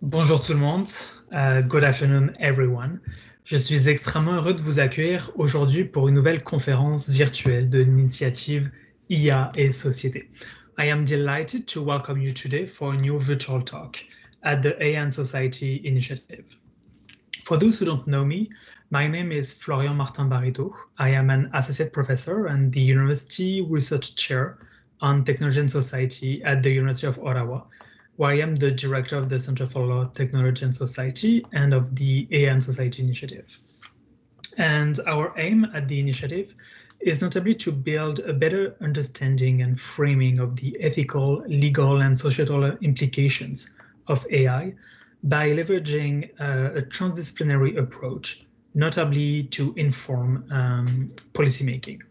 Bonjour tout le monde, good afternoon everyone. Je suis extrêmement heureux de vous accueillir aujourd'hui pour une nouvelle conférence virtuelle de l'initiative IA et Société. I am delighted to welcome you today for a new virtual talk at the AI and Society initiative. For those who don't know me, my name is Florian Martin Barito. I am an associate professor and the University Research Chair on Technology and Society at the University of Ottawa, where I am the director of the Center for Law, Technology and Society and of the AI and Society initiative. And our aim at the initiative is notably to build a better understanding and framing of the ethical, legal, and societal implications of AI by leveraging a transdisciplinary approach, notably to inform policymaking.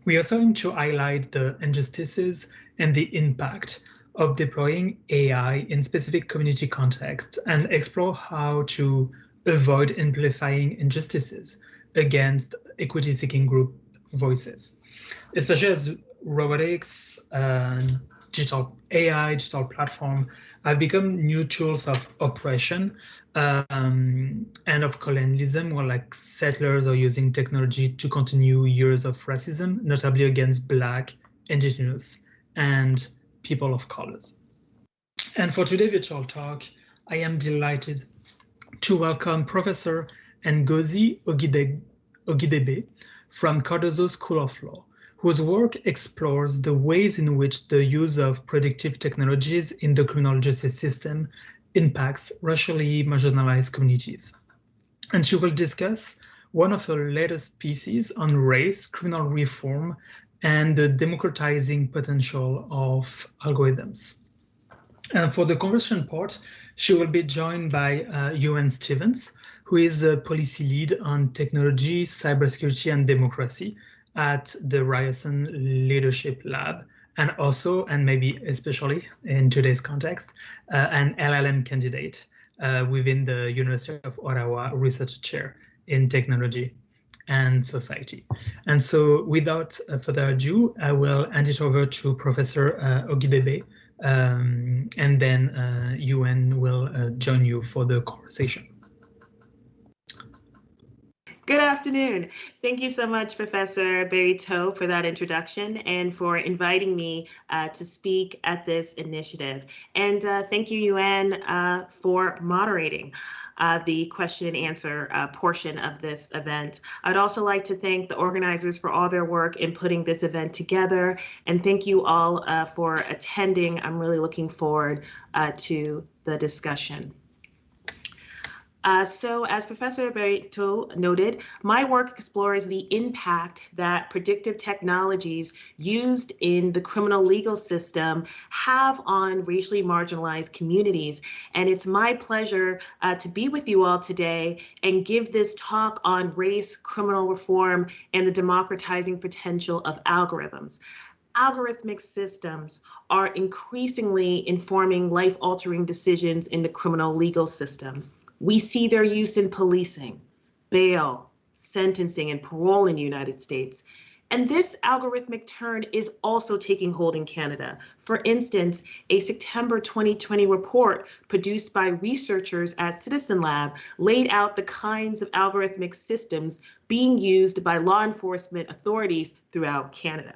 We also aim to highlight the injustices and the impact of deploying AI in specific community contexts and explore how to avoid amplifying injustices against equity-seeking group voices, especially as robotics, digital AI, digital platform have become new tools of oppression and of colonialism, where like settlers are using technology to continue years of racism, notably against Black, Indigenous, and people of colors. And for today's virtual talk, I am delighted to welcome Professor Ngozi Ogidebe from Cardozo School of Law, whose work explores the ways in which the use of predictive technologies in the criminal justice system impacts racially marginalized communities. And she will discuss one of her latest pieces on race, criminal reform, and the democratizing potential of algorithms. And for the conversation part, she will be joined by Ewan Stevens, who is a policy lead on technology, cybersecurity, and democracy at the Ryerson Leadership Lab, and also, and maybe especially in today's context, an LLM candidate within the University of Ottawa Research Chair in Technology and Society. And so without further ado, I will hand it over to Professor Ogidebe, and then Ewan will join you for the conversation. Good afternoon. Thank you so much, Professor Barito, for that introduction and for inviting me to speak at this initiative. And thank you, Yuan, for moderating the question and answer portion of this event. I'd also like to thank the organizers for all their work in putting this event together. And thank you all for attending. I'm really looking forward to the discussion. So as Professor Barito noted, my work explores the impact that predictive technologies used in the criminal legal system have on racially marginalized communities. And it's my pleasure to be with you all today and give this talk on race, criminal reform, and the democratizing potential of algorithms. Algorithmic systems are increasingly informing life-altering decisions in the criminal legal system. We see their use in policing, bail, sentencing, and parole in the United States. And this algorithmic turn is also taking hold in Canada. For instance, a September 2020 report produced by researchers at Citizen Lab laid out the kinds of algorithmic systems being used by law enforcement authorities throughout Canada.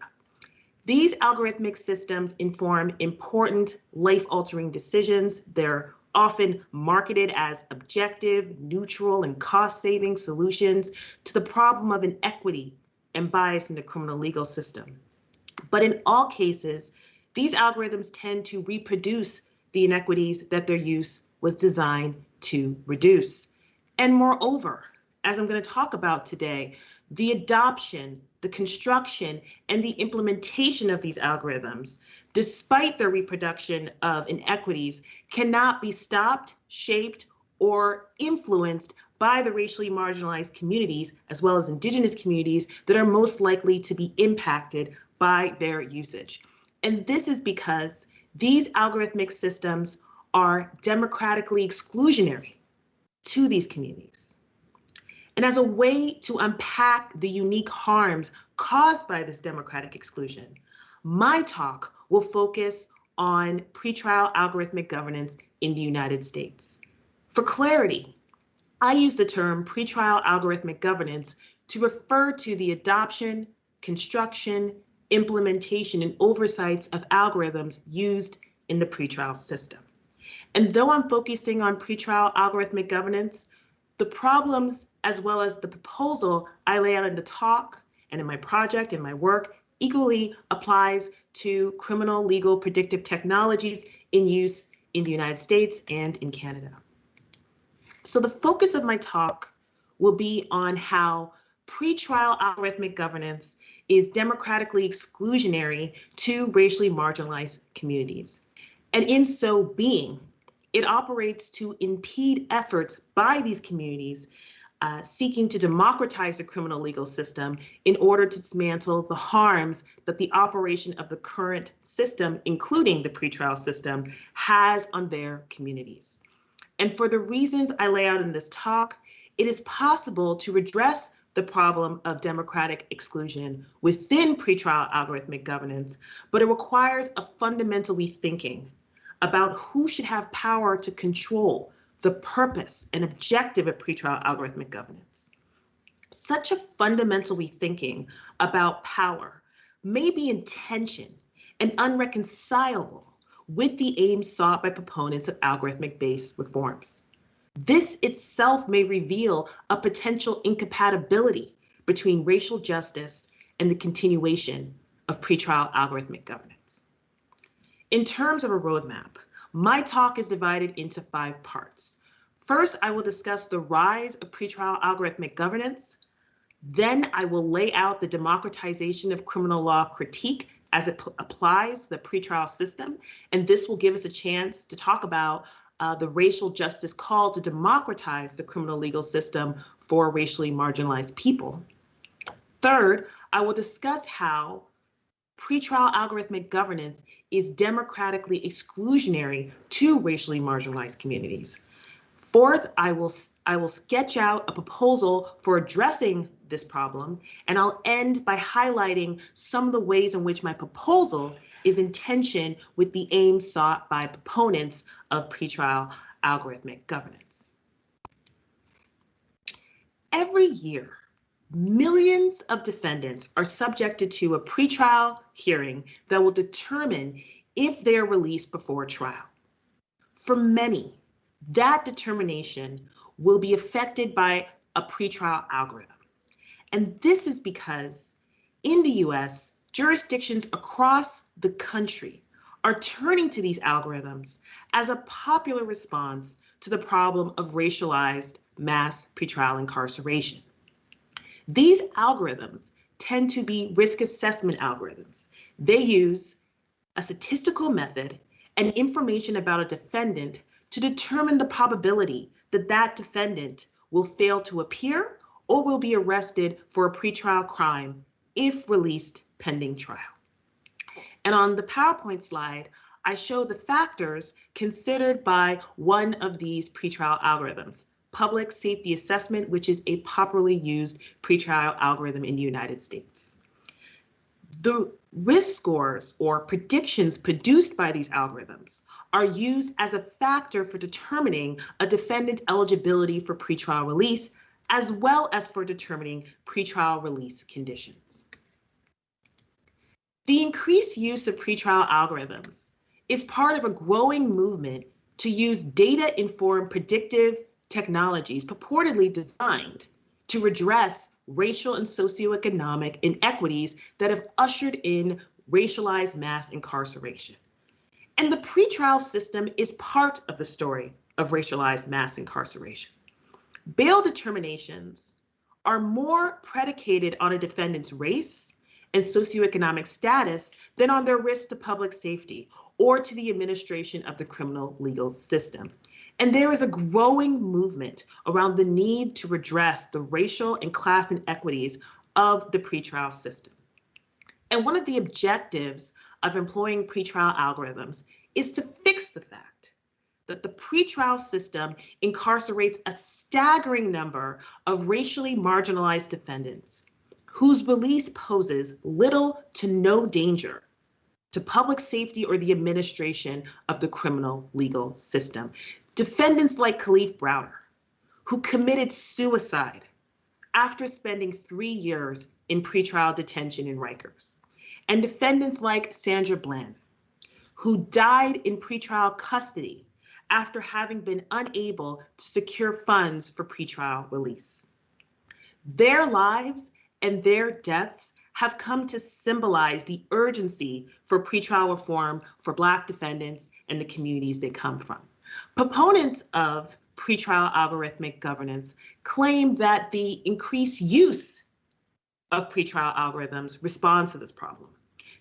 These algorithmic systems inform important life-altering decisions. They're often marketed as objective, neutral, and cost-saving solutions to the problem of inequity and bias in the criminal legal system. But in all cases, these algorithms tend to reproduce the inequities that their use was designed to reduce. And moreover, as I'm going to talk about today, the adoption, the construction, and the implementation of these algorithms, despite their reproduction of inequities, cannot be stopped, shaped, or influenced by the racially marginalized communities, as well as Indigenous communities that are most likely to be impacted by their usage. And this is because these algorithmic systems are democratically exclusionary to these communities. And as a way to unpack the unique harms caused by this democratic exclusion, my talk will focus on pretrial algorithmic governance in the United States. For clarity, I use the term pretrial algorithmic governance to refer to the adoption, construction, implementation, and oversights of algorithms used in the pretrial system. And though I'm focusing on pretrial algorithmic governance, the problems as well as the proposal I lay out in the talk and in my project and my work equally applies to criminal legal predictive technologies in use in the United States and in Canada. So the focus of my talk will be on how pretrial algorithmic governance is democratically exclusionary to racially marginalized communities. And in so being, it operates to impede efforts by these communities seeking to democratize the criminal legal system in order to dismantle the harms that the operation of the current system, including the pretrial system, has on their communities. And for the reasons I lay out in this talk, it is possible to redress the problem of democratic exclusion within pretrial algorithmic governance, but it requires a fundamental rethinking about who should have power to control the purpose and objective of pretrial algorithmic governance. Such a fundamental rethinking about power may be in tension and unreconcilable with the aims sought by proponents of algorithmic-based reforms. This itself may reveal a potential incompatibility between racial justice and the continuation of pretrial algorithmic governance. In terms of a roadmap, my talk is divided into 5 parts. First, I will discuss the rise of pretrial algorithmic governance. Then I will lay out the democratization of criminal law critique as it applies to the pretrial system. And this will give us a chance to talk about the racial justice call to democratize the criminal legal system for racially marginalized people. Third, I will discuss how pretrial algorithmic governance is democratically exclusionary to racially marginalized communities. Fourth, I will sketch out a proposal for addressing this problem, and I'll end by highlighting some of the ways in which my proposal is in tension with the aims sought by proponents of pretrial algorithmic governance. Every year, millions of defendants are subjected to a pretrial hearing that will determine if they are released before trial. For many, that determination will be affected by a pretrial algorithm. And this is because in the US, jurisdictions across the country are turning to these algorithms as a popular response to the problem of racialized mass pretrial incarceration. These algorithms tend to be risk assessment algorithms. They use a statistical method and information about a defendant to determine the probability that that defendant will fail to appear or will be arrested for a pretrial crime if released pending trial. And on the PowerPoint slide, I show the factors considered by one of these pretrial algorithms, public safety assessment, which is a popularly used pretrial algorithm in the United States. The risk scores or predictions produced by these algorithms are used as a factor for determining a defendant's eligibility for pretrial release, as well as for determining pretrial release conditions. The increased use of pretrial algorithms is part of a growing movement to use data-informed predictive technologies purportedly designed to redress racial and socioeconomic inequities that have ushered in racialized mass incarceration. And the pretrial system is part of the story of racialized mass incarceration. Bail determinations are more predicated on a defendant's race and socioeconomic status than on their risk to public safety or to the administration of the criminal legal system. And there is a growing movement around the need to redress the racial and class inequities of the pretrial system. And one of the objectives of employing pretrial algorithms is to fix the fact that the pretrial system incarcerates a staggering number of racially marginalized defendants whose release poses little to no danger to public safety or the administration of the criminal legal system. Defendants like Khalif Browner, who committed suicide after spending 3 years in pretrial detention in Rikers, and defendants like Sandra Bland, who died in pretrial custody after having been unable to secure funds for pretrial release. Their lives and their deaths have come to symbolize the urgency for pretrial reform for Black defendants and the communities they come from. Proponents of pretrial algorithmic governance claim that the increased use of pretrial algorithms responds to this problem.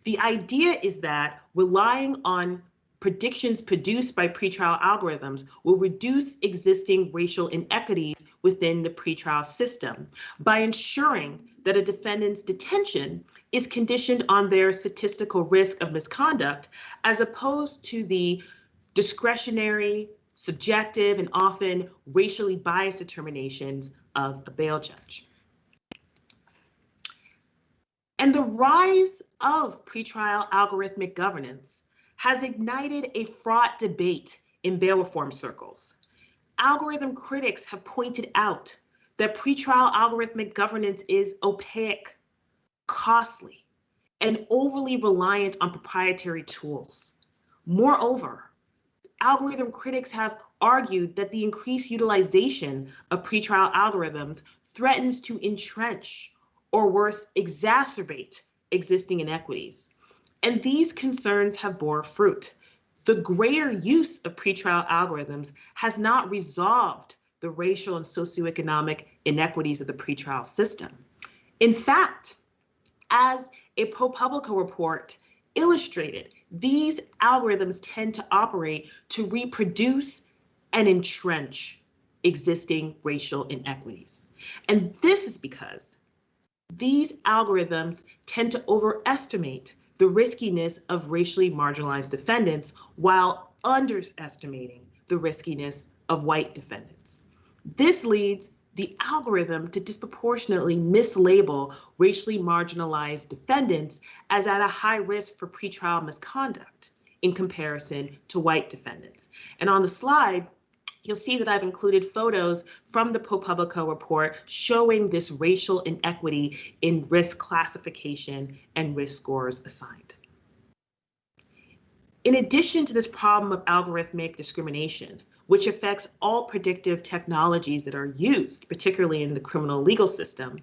The idea is that relying on predictions produced by pretrial algorithms will reduce existing racial inequities within the pretrial system by ensuring that a defendant's detention is conditioned on their statistical risk of misconduct, as opposed to the discretionary, subjective, and often racially biased determinations of a bail judge. And the rise of pretrial algorithmic governance has ignited a fraught debate in bail reform circles. Algorithm critics have pointed out that pretrial algorithmic governance is opaque, costly, and overly reliant on proprietary tools. Moreover, algorithm critics have argued that the increased utilization of pretrial algorithms threatens to entrench, or worse, exacerbate existing inequities. And these concerns have borne fruit. The greater use of pretrial algorithms has not resolved the racial and socioeconomic inequities of the pretrial system. In fact, as a ProPublica report illustrated, these algorithms tend to operate to reproduce and entrench existing racial inequities. And this is because these algorithms tend to overestimate the riskiness of racially marginalized defendants while underestimating the riskiness of white defendants. This leads the algorithm to disproportionately mislabel racially marginalized defendants as at a high risk for pretrial misconduct in comparison to white defendants. And on the slide, you'll see that I've included photos from the ProPublica report showing this racial inequity in risk classification and risk scores assigned. In addition to this problem of algorithmic discrimination, which affects all predictive technologies that are used, particularly in the criminal legal system,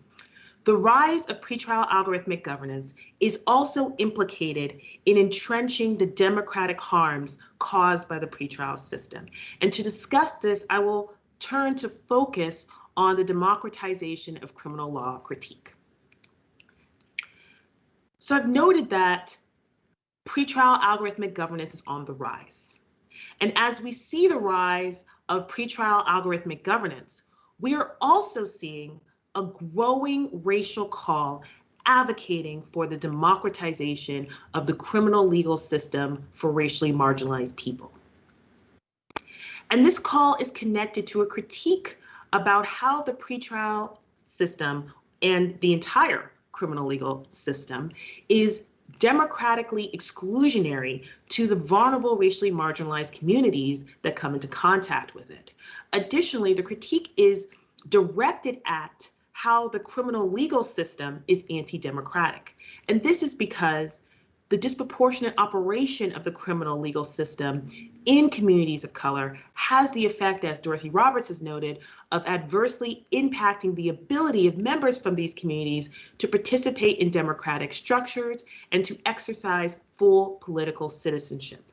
the rise of pretrial algorithmic governance is also implicated in entrenching the democratic harms caused by the pretrial system. And to discuss this, I will turn to focus on the democratization of criminal law critique. So I've noted that pretrial algorithmic governance is on the rise. And as we see the rise of pretrial algorithmic governance, we are also seeing a growing racial call advocating for the democratization of the criminal legal system for racially marginalized people. And this call is connected to a critique about how the pretrial system and the entire criminal legal system is democratically exclusionary to the vulnerable racially marginalized communities that come into contact with it. Additionally, the critique is directed at how the criminal legal system is anti-democratic. And this is because the disproportionate operation of the criminal legal system in communities of color has the effect, as Dorothy Roberts has noted, of adversely impacting the ability of members from these communities to participate in democratic structures and to exercise full political citizenship.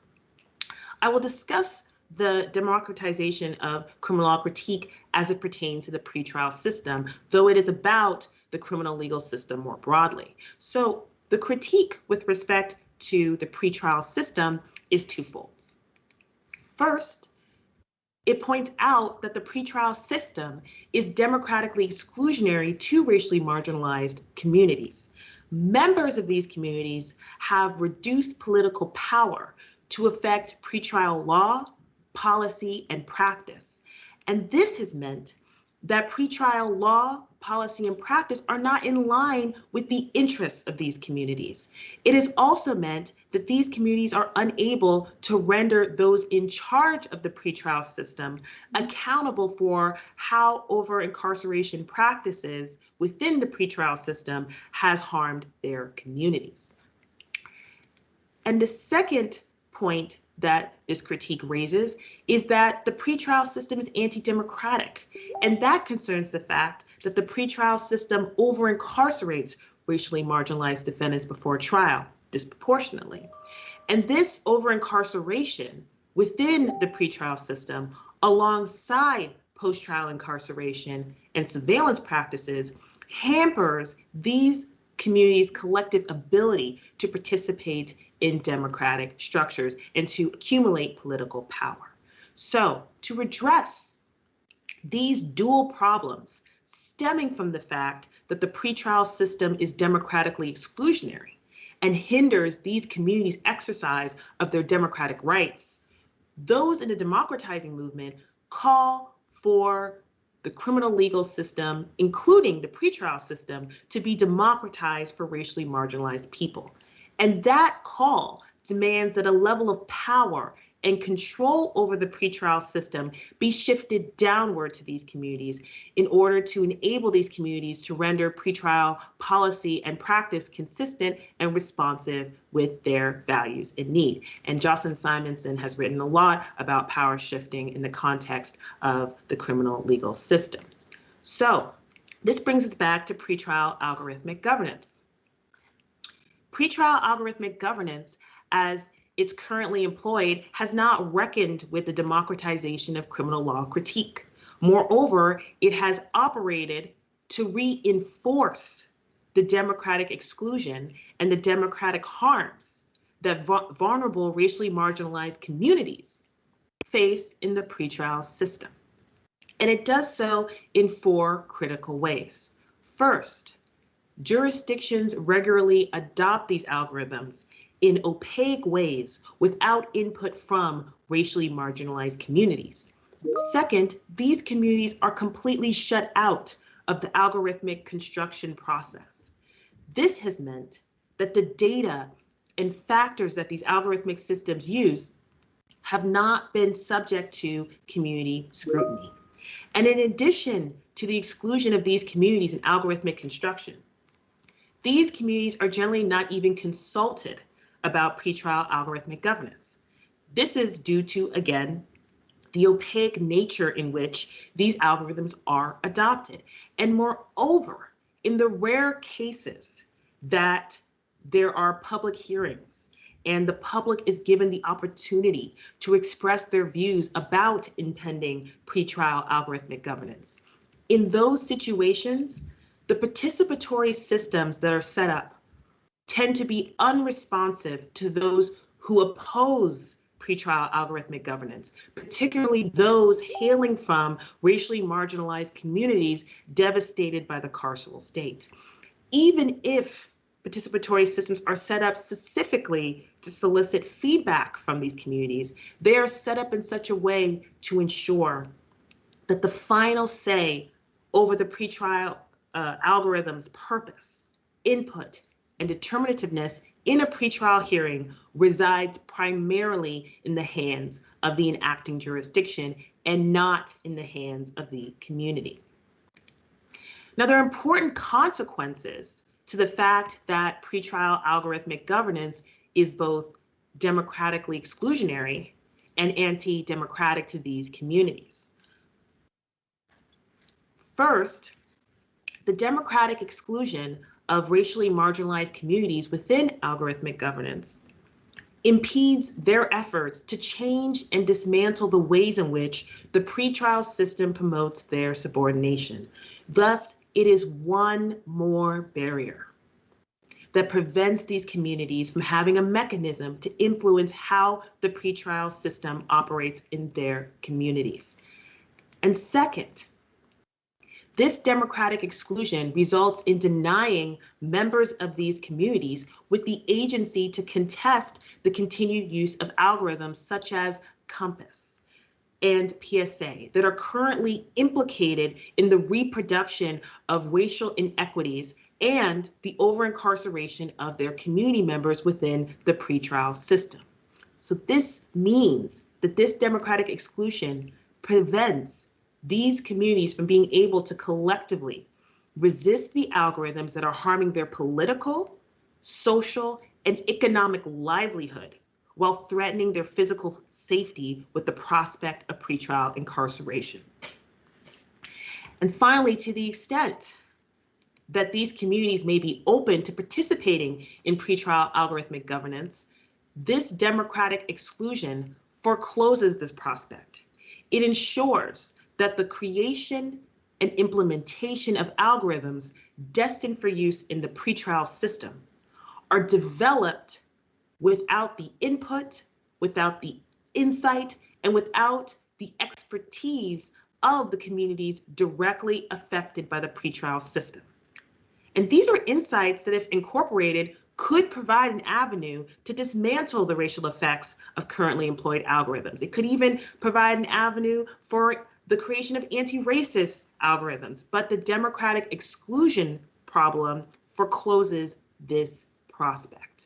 I will discuss the democratization of criminal law critique as it pertains to the pretrial system, though it is about the criminal legal system more broadly. So the critique with respect to the pretrial system is twofold. First, it points out that the pretrial system is democratically exclusionary to racially marginalized communities. Members of these communities have reduced political power to affect pretrial law, policy, and practice. And this has meant that pretrial law, policy, and practice are not in line with the interests of these communities. It has also meant that these communities are unable to render those in charge of the pretrial system accountable for how over-incarceration practices within the pretrial system has harmed their communities. And the second point that this critique raises is that the pretrial system is anti-democratic, and that concerns the fact that the pretrial system over-incarcerates racially marginalized defendants before trial disproportionately. And this over-incarceration within the pretrial system, alongside post-trial incarceration and surveillance practices, hampers these communities' collective ability to participate in democratic structures and to accumulate political power. So, to address these dual problems stemming from the fact that the pretrial system is democratically exclusionary and hinders these communities' exercise of their democratic rights, those in the democratizing movement call for the criminal legal system, including the pretrial system, to be democratized for racially marginalized people. And that call demands that a level of power and control over the pretrial system be shifted downward to these communities in order to enable these communities to render pretrial policy and practice consistent and responsive with their values and need. And Jocelyn Simonson has written a lot about power shifting in the context of the criminal legal system. So this brings us back to pretrial algorithmic governance. Pretrial algorithmic governance, as it's currently employed, has not reckoned with the democratization of criminal law critique. Moreover, it has operated to reinforce the democratic exclusion and the democratic harms that vulnerable, racially marginalized communities face in the pretrial system. And it does so in 4 critical ways. First, jurisdictions regularly adopt these algorithms in opaque ways without input from racially marginalized communities. Second, these communities are completely shut out of the algorithmic construction process. This has meant that the data and factors that these algorithmic systems use have not been subject to community scrutiny. And in addition to the exclusion of these communities in algorithmic construction, these communities are generally not even consulted about pretrial algorithmic governance. This is due to, again, the opaque nature in which these algorithms are adopted. And moreover, in the rare cases that there are public hearings and the public is given the opportunity to express their views about impending pretrial algorithmic governance, in those situations, the participatory systems that are set up tend to be unresponsive to those who oppose pretrial algorithmic governance, particularly those hailing from racially marginalized communities devastated by the carceral state. Even if participatory systems are set up specifically to solicit feedback from these communities, they are set up in such a way to ensure that the final say over the pretrial algorithm's purpose, input, and determinativeness in a pretrial hearing resides primarily in the hands of the enacting jurisdiction and not in the hands of the community. Now, there are important consequences to the fact that pretrial algorithmic governance is both democratically exclusionary and anti-democratic to these communities. First, the democratic exclusion of racially marginalized communities within algorithmic governance impedes their efforts to change and dismantle the ways in which the pretrial system promotes their subordination. Thus, it is one more barrier that prevents these communities from having a mechanism to influence how the pretrial system operates in their communities. And second, this democratic exclusion results in denying members of these communities with the agency to contest the continued use of algorithms such as Compass and PSA that are currently implicated in the reproduction of racial inequities and the over-incarceration of their community members within the pretrial system. So this means that this democratic exclusion prevents these communities from being able to collectively resist the algorithms that are harming their political, social, and economic livelihood while threatening their physical safety with the prospect of pretrial incarceration. And finally, to the extent that these communities may be open to participating in pretrial algorithmic governance, this democratic exclusion forecloses this prospect. It ensures that the creation and implementation of algorithms destined for use in the pretrial system are developed without the input, without the insight, and without the expertise of the communities directly affected by the pretrial system. And these are insights that, if incorporated, could provide an avenue to dismantle the racial effects of currently employed algorithms. It could even provide an avenue for the creation of anti-racist algorithms, but the democratic exclusion problem forecloses this prospect.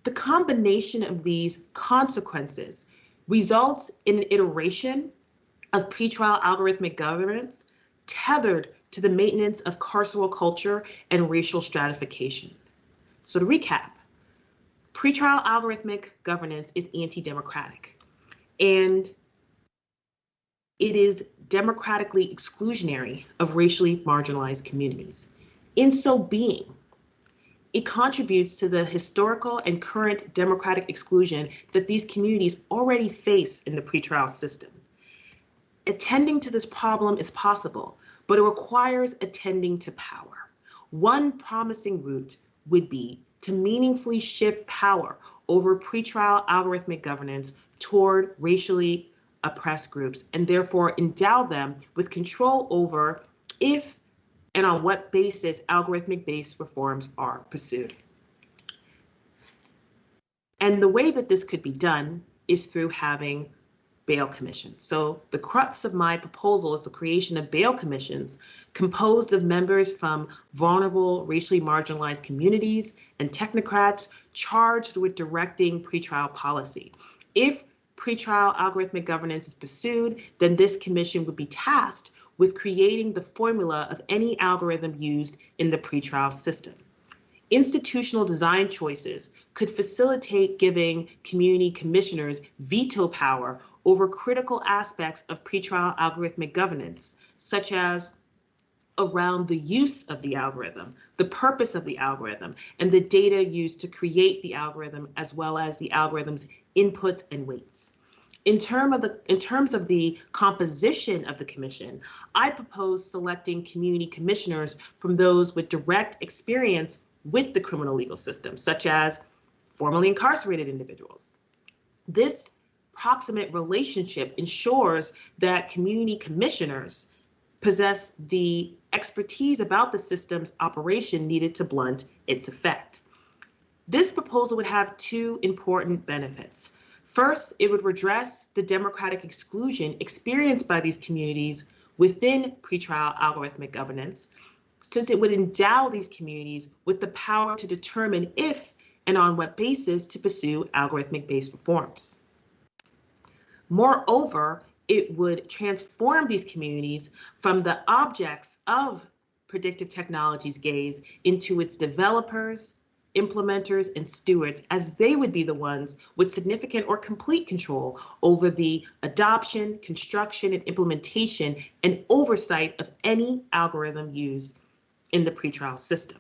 The combination of these consequences results in an iteration of pretrial algorithmic governance tethered to the maintenance of carceral culture and racial stratification. So to recap, pretrial algorithmic governance is anti-democratic, and it is democratically exclusionary of racially marginalized communities. In so being, it contributes to the historical and current democratic exclusion that these communities already face in the pretrial system. Attending to this problem is possible, but it requires attending to power. One promising route would be to meaningfully shift power over pretrial algorithmic governance toward racially oppressed groups, and therefore endow them with control over if and on what basis algorithmic-based reforms are pursued. And the way that this could be done is through having bail commissions. So the crux of my proposal is the creation of bail commissions composed of members from vulnerable, racially marginalized communities and technocrats charged with directing pretrial policy. If pretrial algorithmic governance is pursued, then this commission would be tasked with creating the formula of any algorithm used in the pretrial system. Institutional design choices could facilitate giving community commissioners veto power over critical aspects of pretrial algorithmic governance, such as around the use of the algorithm, the purpose of the algorithm, and the data used to create the algorithm, as well as the algorithm's inputs and weights. In terms of the composition of the commission, I propose selecting community commissioners from those with direct experience with the criminal legal system, such as formerly incarcerated individuals. This proximate relationship ensures that community commissioners possess the expertise about the system's operation needed to blunt its effect. This proposal would have two important benefits. First, it would redress the democratic exclusion experienced by these communities within pretrial algorithmic governance, since it would endow these communities with the power to determine if and on what basis to pursue algorithmic-based reforms. Moreover, it would transform these communities from the objects of predictive technology's gaze into its developers, implementers, and stewards, as they would be the ones with significant or complete control over the adoption, construction, and implementation and oversight of any algorithm used in the pretrial system.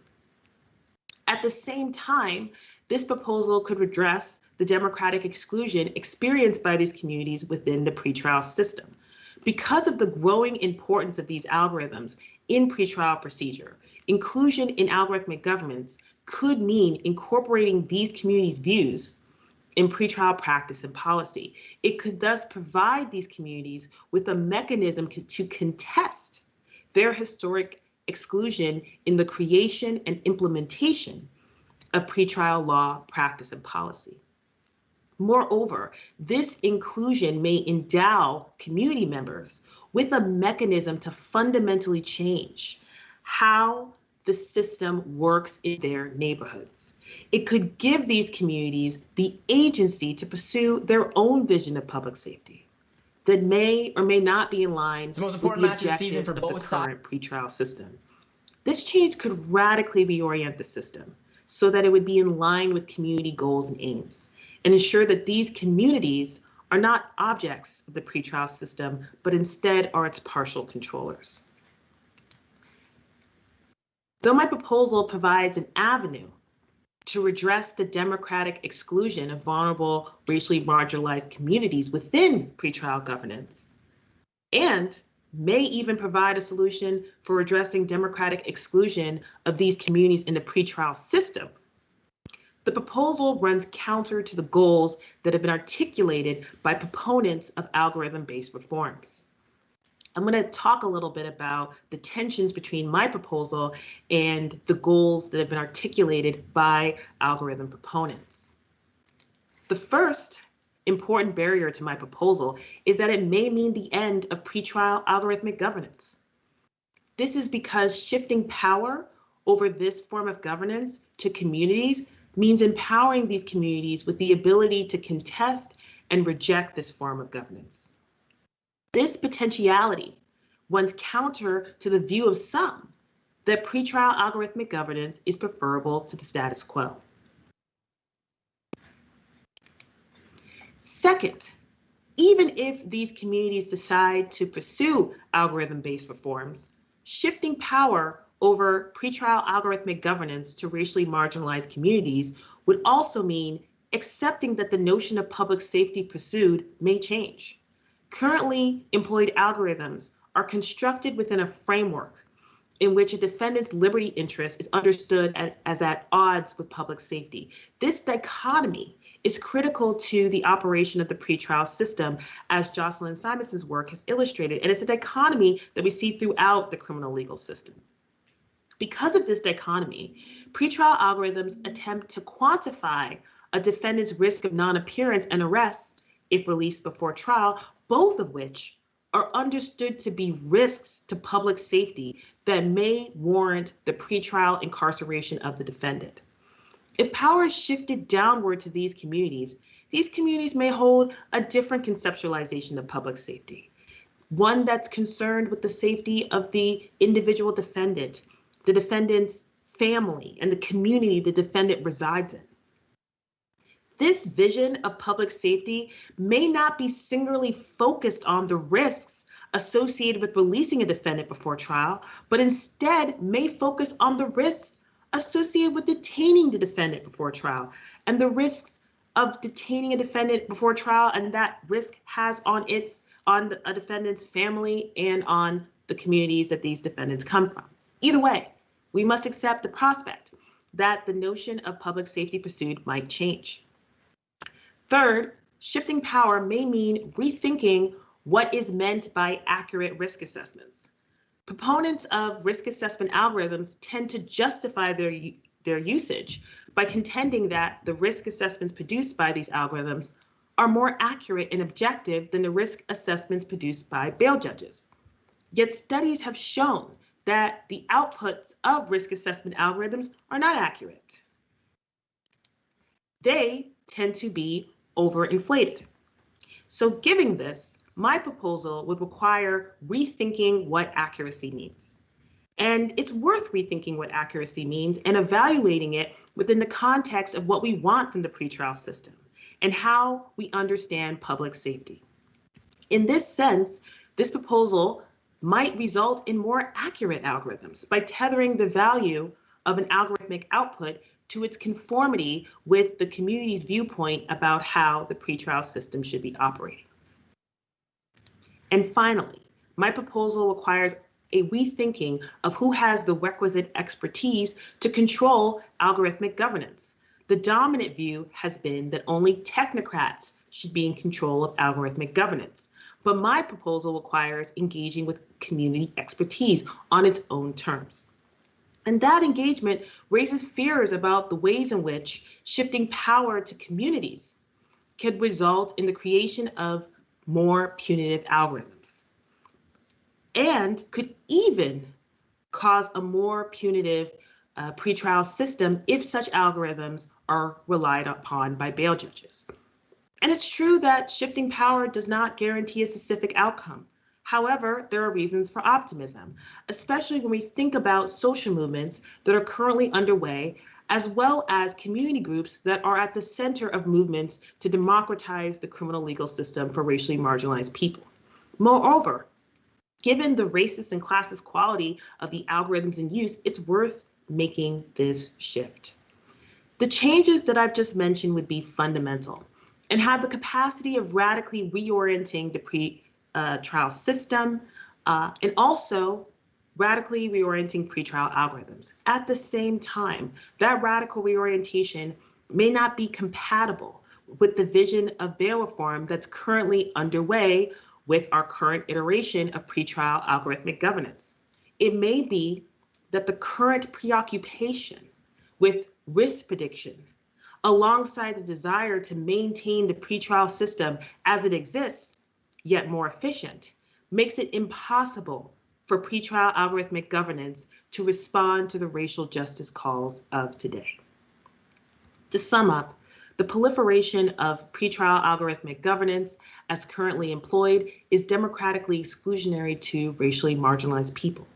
At the same time, this proposal could redress the democratic exclusion experienced by these communities within the pretrial system. Because of the growing importance of these algorithms in pretrial procedure, inclusion in algorithmic governance could mean incorporating these communities' views in pretrial practice and policy. It could thus provide these communities with a mechanism to contest their historic exclusion in the creation and implementation of pretrial law, practice, and policy. Moreover, this inclusion may endow community members with a mechanism to fundamentally change how the system works in their neighborhoods. It could give these communities the agency to pursue their own vision of public safety that may or may not be in line with the objectives of the current pretrial system. This change could radically reorient the system so that it would be in line with community goals and aims, and ensure that these communities are not objects of the pretrial system, but instead are its partial controllers. Though my proposal provides an avenue to redress the democratic exclusion of vulnerable, racially marginalized communities within pretrial governance, and may even provide a solution for addressing democratic exclusion of these communities in the pretrial system, the proposal runs counter to the goals that have been articulated by proponents of algorithm-based reforms. I'm going to talk a little bit about the tensions between my proposal and the goals that have been articulated by algorithm proponents. The first important barrier to my proposal is that it may mean the end of pretrial algorithmic governance. This is because shifting power over this form of governance to communities means empowering these communities with the ability to contest and reject this form of governance. This potentiality runs counter to the view of some that pretrial algorithmic governance is preferable to the status quo. Second, even if these communities decide to pursue algorithm-based reforms, shifting power over pretrial algorithmic governance to racially marginalized communities would also mean accepting that the notion of public safety pursued may change. Currently employed algorithms are constructed within a framework in which a defendant's liberty interest is understood as at odds with public safety. This dichotomy is critical to the operation of the pretrial system, as Jocelyn Simonson's work has illustrated, and it's a dichotomy that we see throughout the criminal legal system. Because of this dichotomy, pretrial algorithms attempt to quantify a defendant's risk of non-appearance and arrest if released before trial, both of which are understood to be risks to public safety that may warrant the pretrial incarceration of the defendant. If power is shifted downward to these communities may hold a different conceptualization of public safety, one that's concerned with the safety of the individual defendant, the defendant's family, and the community the defendant resides in. This vision of public safety may not be singularly focused on the risks associated with releasing a defendant before trial, but instead may focus on the risks associated with detaining the defendant before trial and the risks of detaining a defendant before trial, and that risk has on a defendant's family and on the communities that these defendants come from. Either way, we must accept the prospect that the notion of public safety pursued might change. Third, shifting power may mean rethinking what is meant by accurate risk assessments. Proponents of risk assessment algorithms tend to justify their usage by contending that the risk assessments produced by these algorithms are more accurate and objective than the risk assessments produced by bail judges. Yet studies have shown that the outputs of risk assessment algorithms are not accurate. They tend to be overinflated. So given this, my proposal would require rethinking what accuracy means. And it's worth rethinking what accuracy means and evaluating it within the context of what we want from the pretrial system and how we understand public safety. In this sense, this proposal might result in more accurate algorithms by tethering the value of an algorithmic output to its conformity with the community's viewpoint about how the pretrial system should be operating. And finally, my proposal requires a rethinking of who has the requisite expertise to control algorithmic governance. The dominant view has been that only technocrats should be in control of algorithmic governance. But my proposal requires engaging with community expertise on its own terms. And that engagement raises fears about the ways in which shifting power to communities could result in the creation of more punitive algorithms and could even cause a more punitive pretrial system if such algorithms are relied upon by bail judges. And it's true that shifting power does not guarantee a specific outcome. However, there are reasons for optimism, especially when we think about social movements that are currently underway, as well as community groups that are at the center of movements to democratize the criminal legal system for racially marginalized people. Moreover, given the racist and classist quality of the algorithms in use, it's worth making this shift. The changes that I've just mentioned would be fundamental and have the capacity of radically reorienting the pre-trial system and also radically reorienting pretrial algorithms. At the same time, that radical reorientation may not be compatible with the vision of bail reform that's currently underway with our current iteration of pretrial algorithmic governance. It may be that the current preoccupation with risk prediction, alongside the desire to maintain the pretrial system as it exists, yet more efficient, makes it impossible for pretrial algorithmic governance to respond to the racial justice calls of today. To sum up, the proliferation of pretrial algorithmic governance as currently employed is democratically exclusionary to racially marginalized people.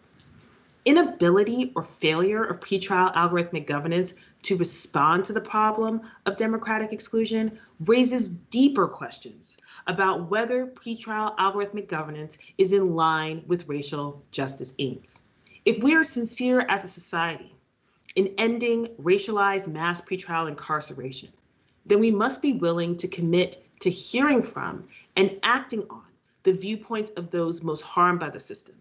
Inability or failure of pretrial algorithmic governance to respond to the problem of democratic exclusion raises deeper questions about whether pretrial algorithmic governance is in line with racial justice aims. If we are sincere as a society in ending racialized mass pretrial incarceration, then we must be willing to commit to hearing from and acting on the viewpoints of those most harmed by the system.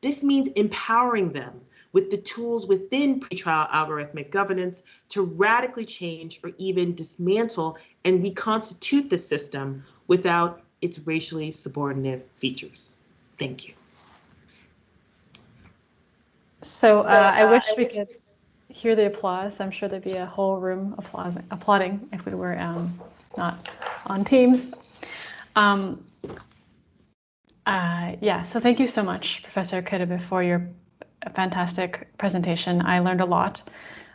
This means empowering them with the tools within pretrial algorithmic governance to radically change or even dismantle and reconstitute the system without its racially subordinate features. Thank you. So I wish we could hear the applause. I'm sure there'd be a whole room applauding if we were not on Teams. Yeah, so thank you so much, Professor Kidebe, for your fantastic presentation. I learned a lot.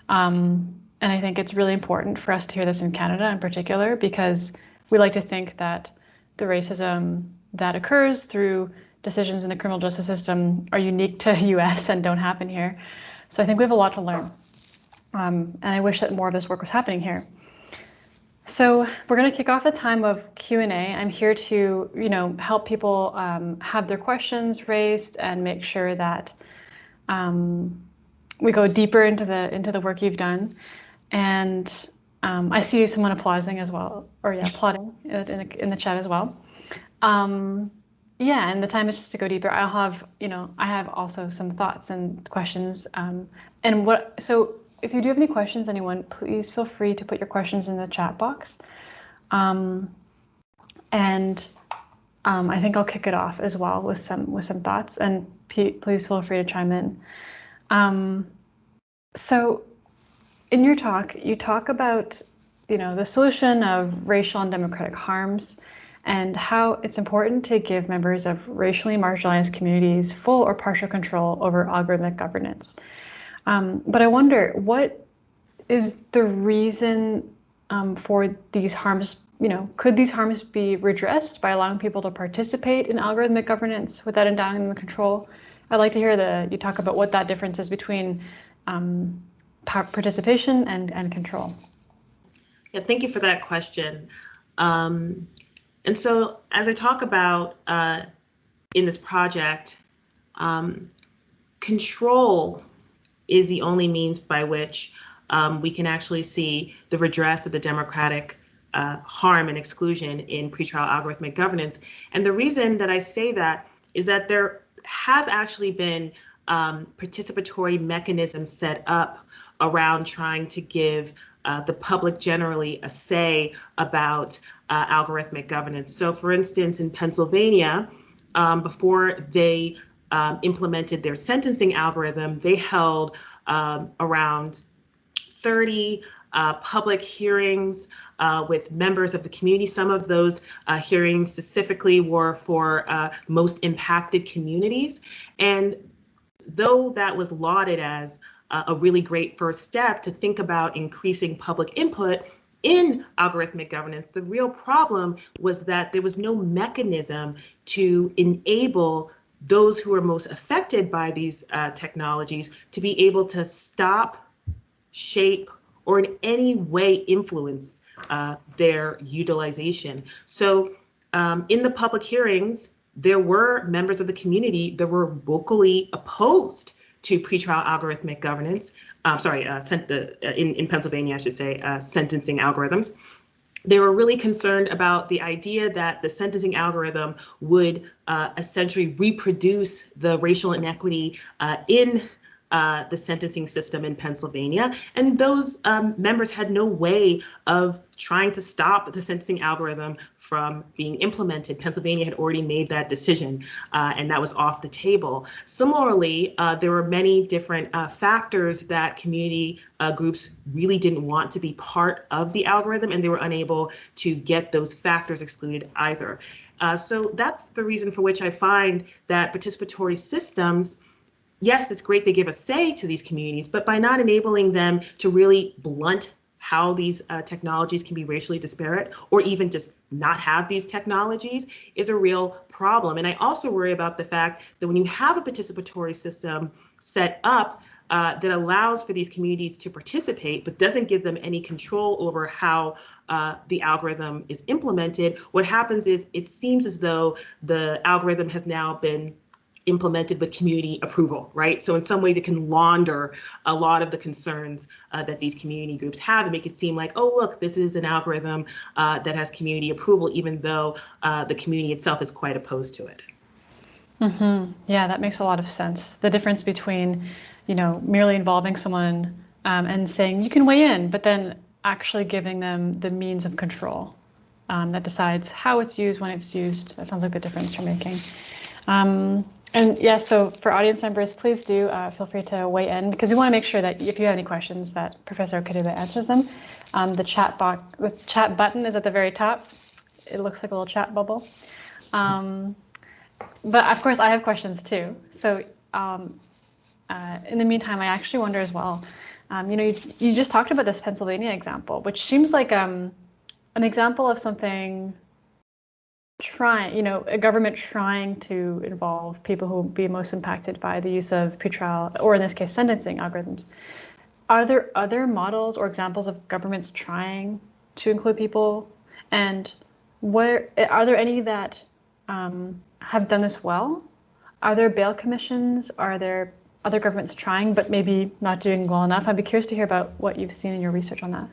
And I think it's really important for us to hear this in Canada in particular, because we like to think that the racism that occurs through decisions in the criminal justice system are unique to US and don't happen here. So I think we have a lot to learn. And I wish that more of this work was happening here. So we're going to kick off the time of Q&A. I'm here to, help people have their questions raised and make sure that we go deeper into the work you've done. And I see someone applauding as well, or applauding in the chat as well. Yeah, and the time is just to go deeper. I have also some thoughts and questions. So if you do have any questions, anyone, please feel free to put your questions in the chat box. I think I'll kick it off as well with some thoughts, and please feel free to chime in. So in your talk, you talk about, the solution of racial and democratic harms and how it's important to give members of racially marginalized communities full or partial control over algorithmic governance. But I wonder, what is the reason for these harms? Could these harms be redressed by allowing people to participate in algorithmic governance without endowing them with control? I'd like to hear you talk about what that difference is between participation and control. Yeah, thank you for that question. And so as I talk about in this project, control is the only means by which we can actually see the redress of the democratic harm and exclusion in pretrial algorithmic governance. And the reason that I say that is that there has actually been participatory mechanisms set up around trying to give the public generally a say about algorithmic governance. So for instance, in Pennsylvania, before they implemented their sentencing algorithm, they held around 30 public hearings with members of the community. Some of those hearings specifically were for most impacted communities. And though that was lauded as a really great first step to think about increasing public input in algorithmic governance, the real problem was that there was no mechanism to enable those who are most affected by these technologies to be able to stop, shape, or in any way influence their utilization. So in the public hearings, there were members of the community that were vocally opposed to pretrial algorithmic governance. In Pennsylvania, I should say, sentencing algorithms. They were really concerned about the idea that the sentencing algorithm would essentially reproduce the racial inequity in the sentencing system in Pennsylvania. And those members had no way of trying to stop the sentencing algorithm from being implemented. Pennsylvania had already made that decision, and that was off the table. Similarly, there were many different factors that community groups really didn't want to be part of the algorithm, and they were unable to get those factors excluded either. So that's the reason for which I find that participatory systems, yes, it's great they give a say to these communities, but by not enabling them to really blunt how these technologies can be racially disparate, or even just not have these technologies, is a real problem. And I also worry about the fact that when you have a participatory system set up that allows for these communities to participate, but doesn't give them any control over how the algorithm is implemented, what happens is it seems as though the algorithm has now been implemented with community approval, right? So in some ways it can launder a lot of the concerns that these community groups have and make it seem like, oh, look, this is an algorithm that has community approval, even though the community itself is quite opposed to it. Mm-hmm. Yeah, that makes a lot of sense. The difference between, merely involving someone and saying you can weigh in, but then actually giving them the means of control that decides how it's used, when it's used. That sounds like the difference you're making. And yeah, so for audience members, please do feel free to weigh in, because we want to make sure that if you have any questions that Professor Okedibe answers them. The chat button is at the very top. It looks like a little chat bubble. But of course, I have questions too. So in the meantime, I actually wonder as well, you just talked about this Pennsylvania example, which seems like an example of something a government trying to involve people who will be most impacted by the use of pretrial, or in this case, sentencing algorithms. Are there other models or examples of governments trying to include people? And are there any that have done this well? Are there bail commissions? Are there other governments trying, but maybe not doing well enough? I'd be curious to hear about what you've seen in your research on that.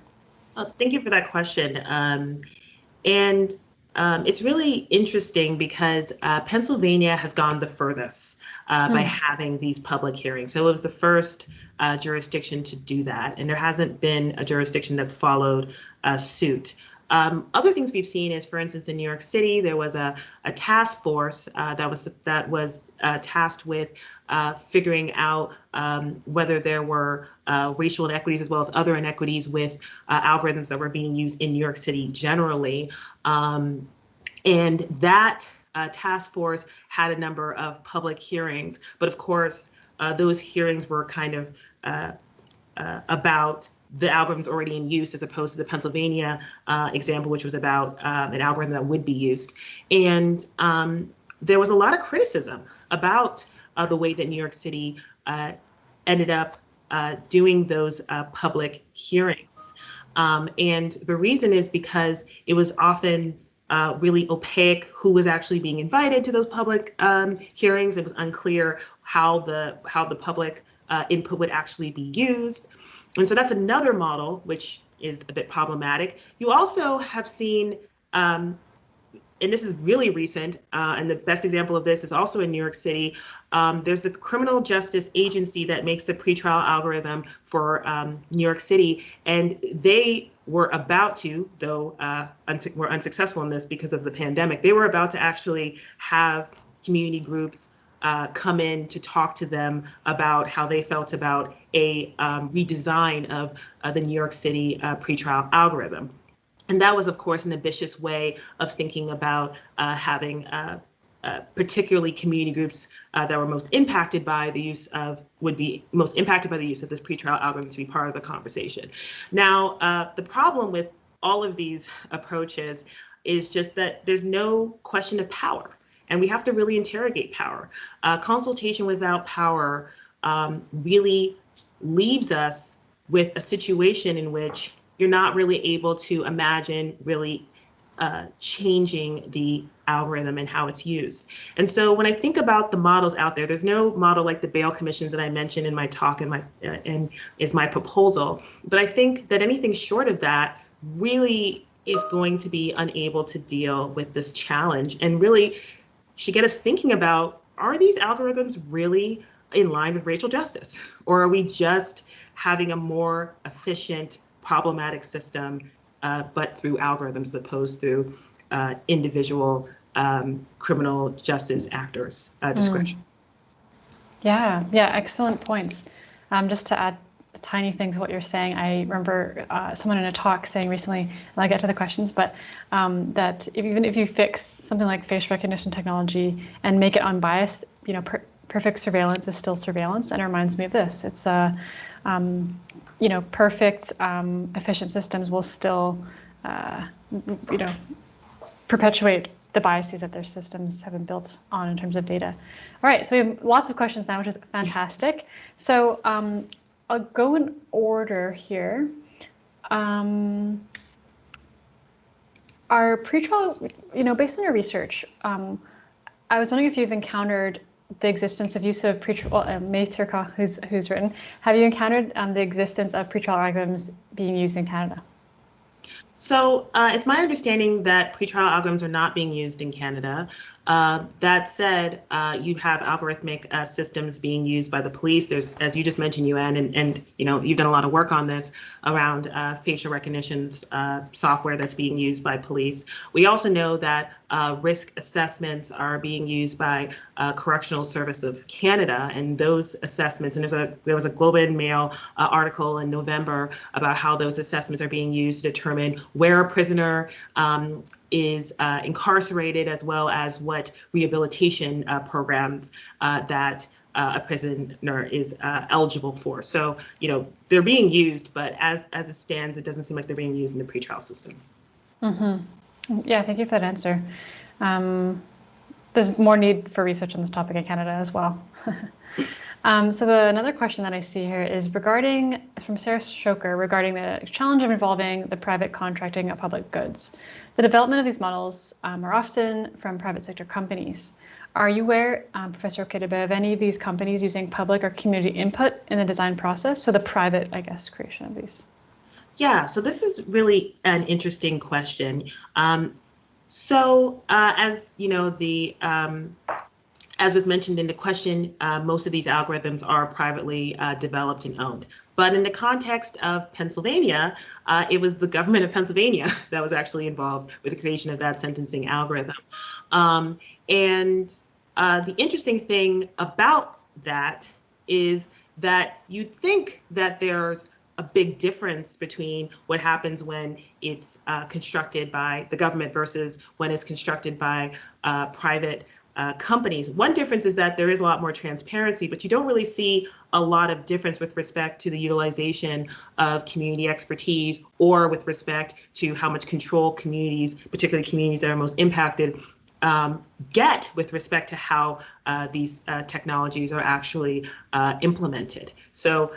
Thank you for that question. It's really interesting because Pennsylvania has gone the furthest by having these public hearings. So it was the first jurisdiction to do that, and there hasn't been a jurisdiction that's followed suit. Other things we've seen is, for instance, in New York City, there was a task force that was tasked with figuring out whether there were racial inequities as well as other inequities with algorithms that were being used in New York City generally. And that task force had a number of public hearings, but of course, those hearings were kind of about the algorithms already in use, as opposed to the Pennsylvania example, which was about an algorithm that would be used. And there was a lot of criticism about the way that New York City ended up doing those public hearings. And the reason is because it was often really opaque who was actually being invited to those public hearings. It was unclear how the public input would actually be used. And so that's another model, which is a bit problematic. You also have seen, and this is really recent, and the best example of this is also in New York City. There's the criminal justice agency that makes the pretrial algorithm for New York City, and they were about to, though were unsuccessful in this because of the pandemic, they were about to actually have community groups come in to talk to them about how they felt about a redesign of the New York City pretrial algorithm. And that was, of course, an ambitious way of thinking about having particularly community groups that were most impacted by the use of, would be most impacted by the use of this pretrial algorithm to be part of the conversation. Now, the problem with all of these approaches is just that there's no question of power, and we have to really interrogate power. Consultation without power really leaves us with a situation in which you're not really able to imagine really changing the algorithm and how it's used. And so when I think about the models out there, there's no model like the bail commissions that I mentioned in my talk and is my proposal. But I think that anything short of that really is going to be unable to deal with this challenge and really should get us thinking about, are these algorithms really in line with racial justice? Or are we just having a more efficient, problematic system, but through algorithms as opposed to individual criminal justice actors' discretion? Yeah, excellent points. Just to add a tiny thing to what you're saying, I remember someone in a talk saying recently, and I'll get to the questions, but that even if you fix something like face recognition technology and make it unbiased, perfect surveillance is still surveillance, and it reminds me of this. It's perfect, efficient systems will still, perpetuate the biases that their systems have been built on in terms of data. All right, so we have lots of questions now, which is fantastic. So I'll go in order here. Our pretrial, based on your research, I was wondering if you've encountered the existence of use of pretrial, May Turcotte, who's written, have you encountered the existence of pretrial algorithms being used in Canada? So it's my understanding that pretrial algorithms are not being used in Canada. That said, you have algorithmic systems being used by the police. There's, as you just mentioned, UN, and you've done a lot of work on this around facial recognition software that's being used by police. We also know that risk assessments are being used by Correctional Service of Canada, and those assessments, and there was a Globe and Mail article in November about how those assessments are being used to determine where a prisoner is incarcerated, as well as what rehabilitation programs that a prisoner is eligible for. So, they're being used, but as it stands, it doesn't seem like they're being used in the pretrial system. Yeah, thank you for that answer. There's more need for research on this topic in Canada as well. So another question that I see here is from Sarah Shoker, regarding the challenge of involving the private contracting of public goods. The development of these models are often from private sector companies. Are you aware, Professor Okedibe, of any of these companies using public or community input in the design process? So the private, creation of these. Yeah, so this is really an interesting question. As was mentioned in the question, most of these algorithms are privately developed and owned. But in the context of Pennsylvania, it was the government of Pennsylvania that was actually involved with the creation of that sentencing algorithm. The interesting thing about that is that you'd think that there's a big difference between what happens when it's constructed by the government versus when it's constructed by private companies. One difference is that there is a lot more transparency, but you don't really see a lot of difference with respect to the utilization of community expertise or with respect to how much control communities, particularly communities that are most impacted, get with respect to how these technologies are actually implemented. So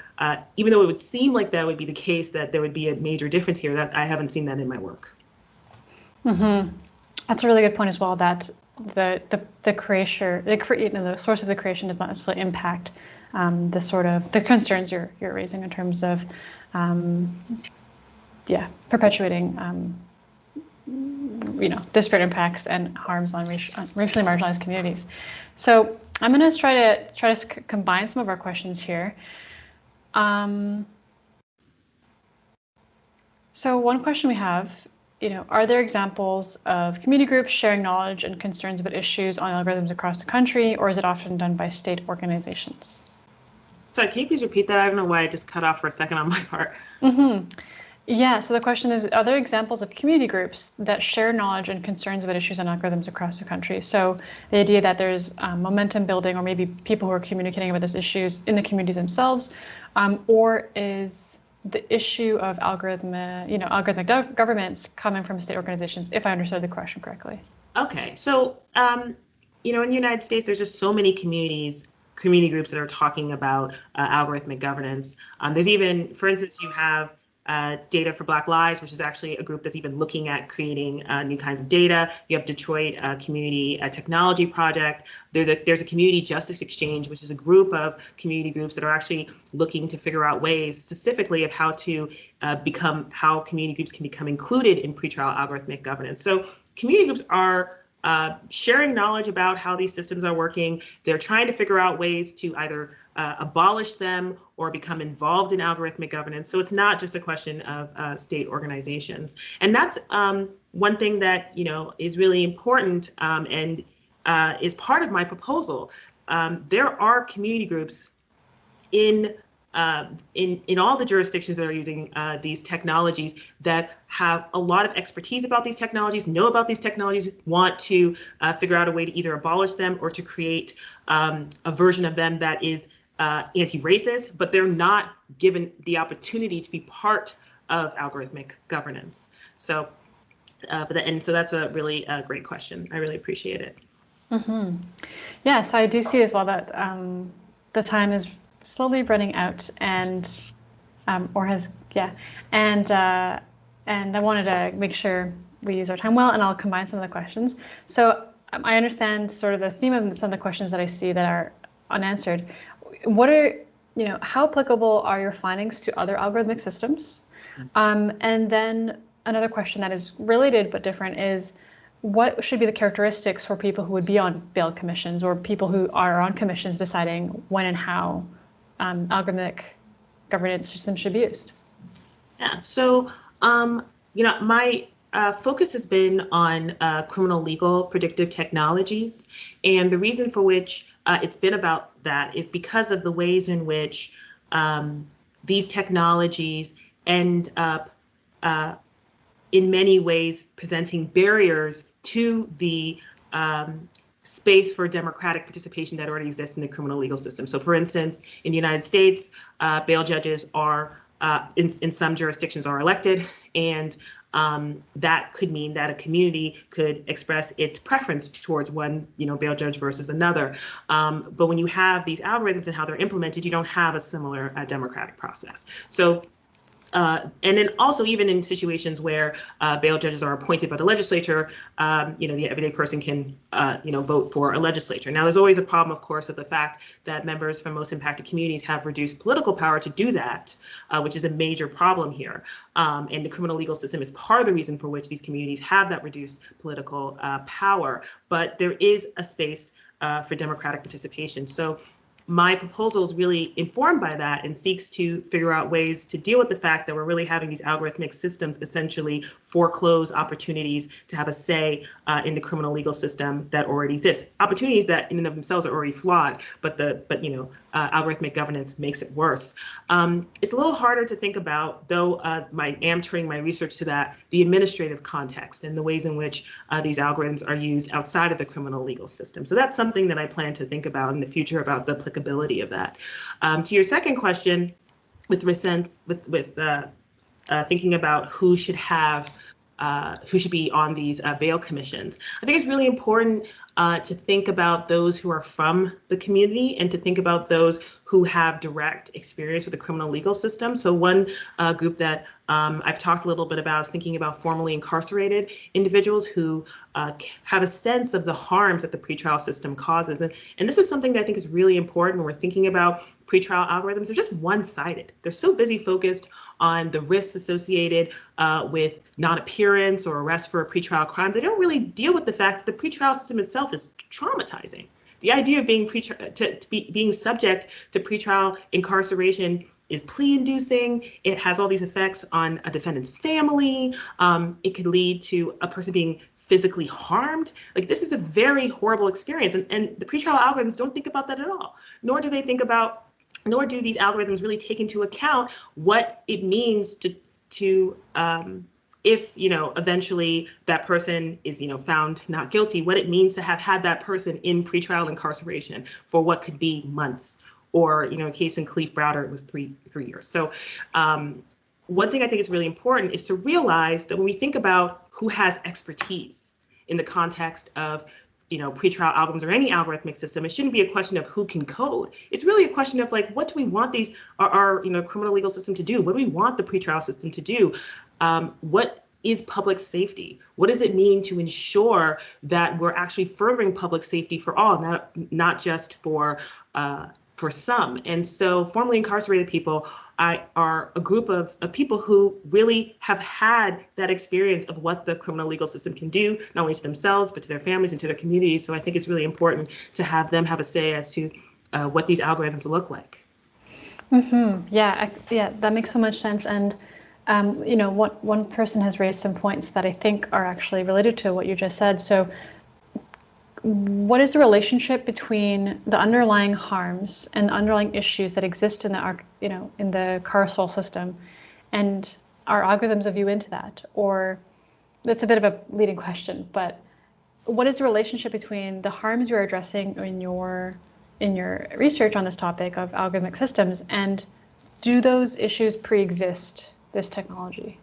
even though it would seem like that would be the case, that there would be a major difference here, that I haven't seen that in my work. That's a really good point as well, that the creator, the source of the creation does not necessarily impact the concerns you're raising in terms of perpetuating disparate impacts and harms on racially marginalized communities. So I'm going to try to combine some of our questions here. So one question we have, are there examples of community groups sharing knowledge and concerns about issues on algorithms across the country, or is it often done by state organizations? Sorry, can you please repeat that? I don't know why I just cut off for a second on my part. Yeah, so the question is, are there examples of community groups that share knowledge and concerns about issues and algorithms across the country? So the idea that there's momentum building, or maybe people who are communicating about these issues in the communities themselves, or is the issue of algorithmic governments coming from state organizations, if I understood the question correctly? Okay, so in the United States, there's just so many community groups that are talking about algorithmic governance. There's even, for instance, you have Data for Black Lives, which is actually a group that's even looking at creating new kinds of data. You have Detroit Community Technology Project. There's a Community Justice Exchange, which is a group of community groups that are actually looking to figure out ways specifically of how community groups can become included in pretrial algorithmic governance. So community groups are sharing knowledge about how these systems are working. They're trying to figure out ways to either abolish them or become involved in algorithmic governance. So it's not just a question of state organizations. And that's one thing that is really important and is part of my proposal. There are community groups in all the jurisdictions that are using these technologies that have a lot of expertise about these technologies, know about these technologies, want to figure out a way to either abolish them or to create a version of them that is anti-racist, but they're not given the opportunity to be part of algorithmic governance. So, so that's a really great question. I really appreciate it. Mm-hmm. Yeah, so I do see as well that the time is slowly running out, and and I wanted to make sure we use our time well, and I'll combine some of the questions. So I understand sort of the theme of some of the questions that I see that are unanswered. How applicable are your findings to other algorithmic systems? And then another question that is related but different is, what should be the characteristics for people who would be on bail commissions, or people who are on commissions deciding when and how algorithmic governance systems should be used? Yeah, so my focus has been on criminal legal predictive technologies, and the reason for which it's been about that is because of the ways in which these technologies end up in many ways presenting barriers to the space for democratic participation that already exists in the criminal legal system. So for instance, in the United States, bail judges are, in some jurisdictions, are elected, and that could mean that a community could express its preference towards one bail judge versus another. But when you have these algorithms and how they're implemented, you don't have a similar democratic process. So and then also, even in situations where bail judges are appointed by the legislature, the everyday person can, vote for a legislature. Now, there's always a problem, of course, of the fact that members from most impacted communities have reduced political power to do that, which is a major problem here. And the criminal legal system is part of the reason for which these communities have that reduced political power. But there is a space for democratic participation. So my proposal is really informed by that and seeks to figure out ways to deal with the fact that we're really having these algorithmic systems essentially foreclose opportunities to have a say in the criminal legal system that already exists. Opportunities that in and of themselves are already flawed, but algorithmic governance makes it worse. It's a little harder to think about, though I am turning my research to that, the administrative context and the ways in which these algorithms are used outside of the criminal legal system. So that's something that I plan to think about in the future, about the applicability of that. To your second question, with thinking about who should be on these bail commissions, I think it's really important to think about those who are from the community and to think about those who have direct experience with the criminal legal system. So one group that I've talked a little bit about is thinking about formerly incarcerated individuals who have a sense of the harms that the pretrial system causes. And this is something that I think is really important when we're thinking about pretrial algorithms. They're just one-sided. They're so busy focused on the risks associated with non-appearance or arrest for a pretrial crime. They don't really deal with the fact that the pretrial system itself is traumatizing. The idea of being subject to pretrial incarceration is plea-inducing. It has all these effects on a defendant's family. It could lead to a person being physically harmed. Like, this is a very horrible experience, and the pretrial algorithms don't think about that at all. Nor do these algorithms really take into account what it means to to if, eventually that person is, found not guilty, what it means to have had that person in pretrial incarceration for what could be months, or, a case in Cleve Browder, it was three years. So one thing I think is really important is to realize that when we think about who has expertise in the context of pretrial algorithms or any algorithmic system, it shouldn't be a question of who can code. It's really a question of like, what do we want our criminal legal system to do? What do we want the pretrial system to do? What is public safety? What does it mean to ensure that we're actually furthering public safety for all, not just for some? And so formerly incarcerated people are a group of people who really have had that experience of what the criminal legal system can do, not only to themselves, but to their families and to their communities. So I think it's really important to have them have a say as to what these algorithms look like. Yeah, that makes so much sense. And one person has raised some points that I think are actually related to what you just said. So what is the relationship between the underlying harms and underlying issues that exist in the carceral system and our algorithms of view into that? Or that's a bit of a leading question, but what is the relationship between the harms you're addressing in your research on this topic of algorithmic systems, and do those issues pre-exist this technology?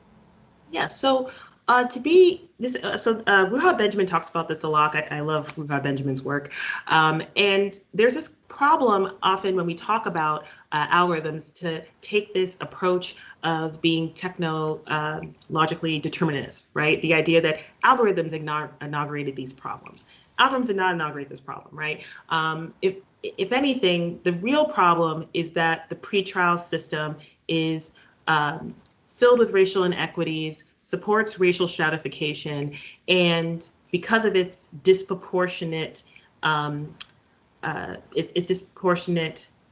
Yeah, so Ruha Benjamin talks about this a lot. I love Ruha Benjamin's work. And there's this problem often when we talk about algorithms to take this approach of being technologically determinist, right? The idea that algorithms inaugurated these problems. Algorithms did not inaugurate this problem, right? If anything, the real problem is that the pretrial system is filled with racial inequities, supports racial stratification, and because of its disproportionate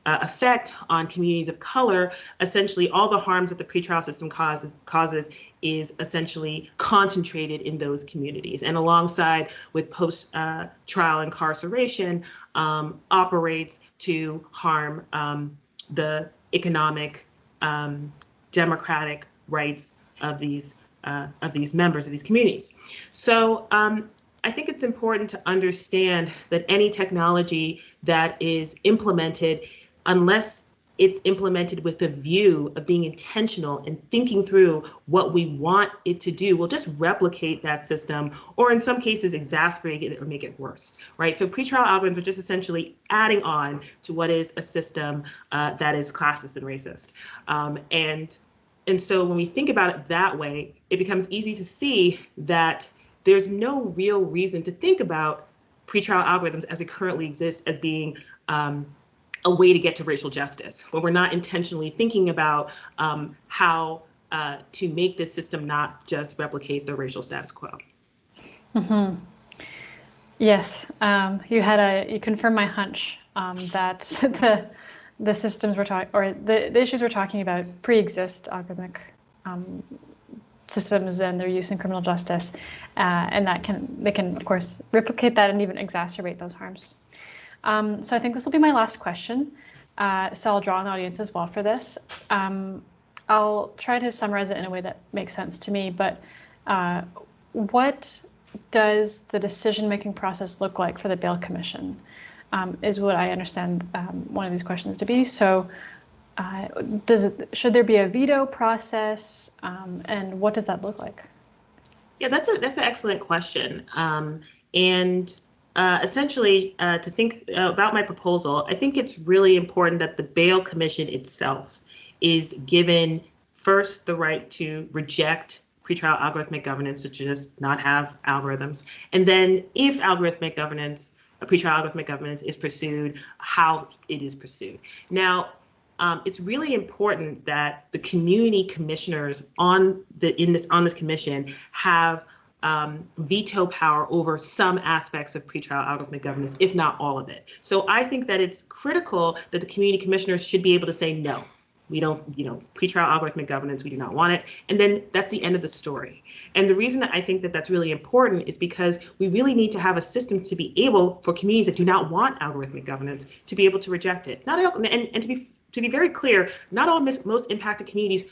effect on communities of color, essentially all the harms that the pretrial system causes is essentially concentrated in those communities, and alongside with post-trial incarceration operates to harm the economic, democratic rights of these members of these communities. So I think it's important to understand that any technology that is implemented, unless it's implemented with the view of being intentional and thinking through what we want it to do, will just replicate that system, or in some cases exacerbate it or make it worse, right? So pretrial algorithms are just essentially adding on to what is a system that is classist and racist. And so when we think about it that way, it becomes easy to see that there's no real reason to think about pretrial algorithms as it currently exists as being a way to get to racial justice, when we're not intentionally thinking about how to make this system not just replicate the racial status quo. Mm-hmm. Yes, you confirmed my hunch that the systems we're talking, or the issues we're talking about, pre-exist algorithmic systems and their use in criminal justice, and they can of course replicate that and even exacerbate those harms. So I think this will be my last question. So I'll draw an audience as well for this. I'll try to summarize it in a way that makes sense to me, but what does the decision-making process look like for the Bail Commission? Is what I understand one of these questions to be. So should there be a veto process, and what does that look like? Yeah, that's an excellent question. Essentially, to think about my proposal, I think it's really important that the Bail Commission itself is given first the right to reject pretrial algorithmic governance, to just not have algorithms, and then if pretrial algorithmic governance is pursued, how it is pursued. Now, it's really important that the community commissioners on this commission have veto power over some aspects of pretrial algorithmic governance, if not all of it. So I think that it's critical that the community commissioners should be able to say, no, we don't, pretrial algorithmic governance, we do not want it. And then that's the end of the story. And the reason that I think that that's really important is because we really need to have a system to be able, for communities that do not want algorithmic governance, to be able to reject it. And to be very clear, not all most impacted communities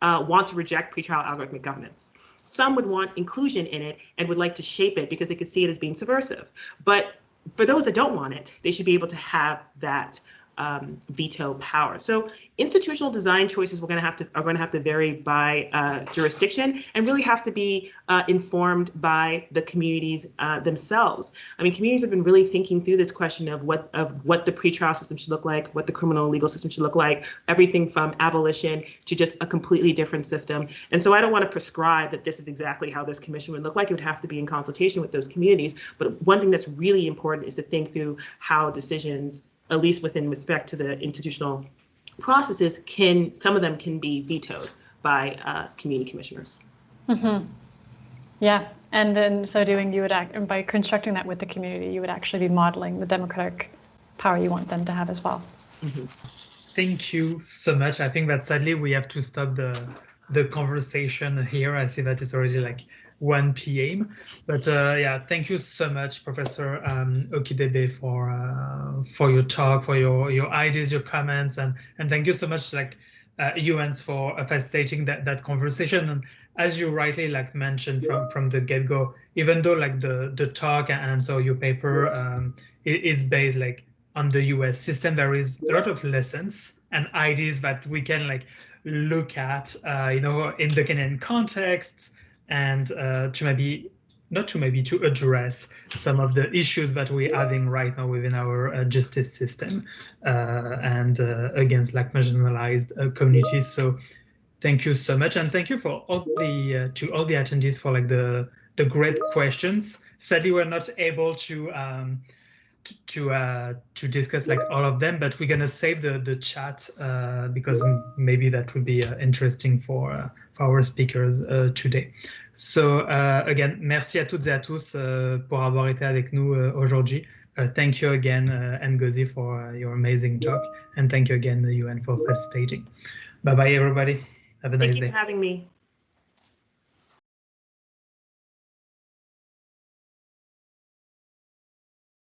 want to reject pretrial algorithmic governance. Some would want inclusion in it and would like to shape it because they could see it as being subversive. But for those that don't want it, they should be able to have that veto power. So institutional design choices are going to have to vary by jurisdiction and really have to be informed by the communities themselves. I mean, communities have been really thinking through this question of what the pretrial system should look like, what the criminal legal system should look like, everything from abolition to just a completely different system. And so I don't want to prescribe that this is exactly how this commission would look like. It would have to be in consultation with those communities. But one thing that's really important is to think through how decisions, at least within respect to the institutional processes, some of them can be vetoed by community commissioners. Mm-hmm. Yeah, and in so doing, you would and by constructing that with the community, you would actually be modeling the democratic power you want them to have as well. Mm-hmm. Thank you so much. I think that sadly we have to stop the conversation here. I see that it's already like 1 p.m. But yeah, thank you so much, Professor Okidebe, for your talk, for your ideas, your comments, and thank you so much, like Yuans, for facilitating that conversation. And as you rightly like mentioned from the get-go, even though like the talk and so your paper is based like on the US system, there is a lot of lessons and ideas that we can like look at, you know, in the Canadian context, and to address some of the issues that we're having right now within our justice system and against like marginalized communities. So thank you so much, and thank you for all the to all the attendees for like the great questions. Sadly, we're not able to discuss like all of them, but we're gonna save the chat because maybe that would be interesting for our speakers today. So again, merci à toutes et à tous pour avoir été avec nous aujourd'hui. Thank you again, Ngozi, for your amazing talk, and thank you again, UN, for facilitating. Bye bye, everybody. Have a nice day. Thank you for having me.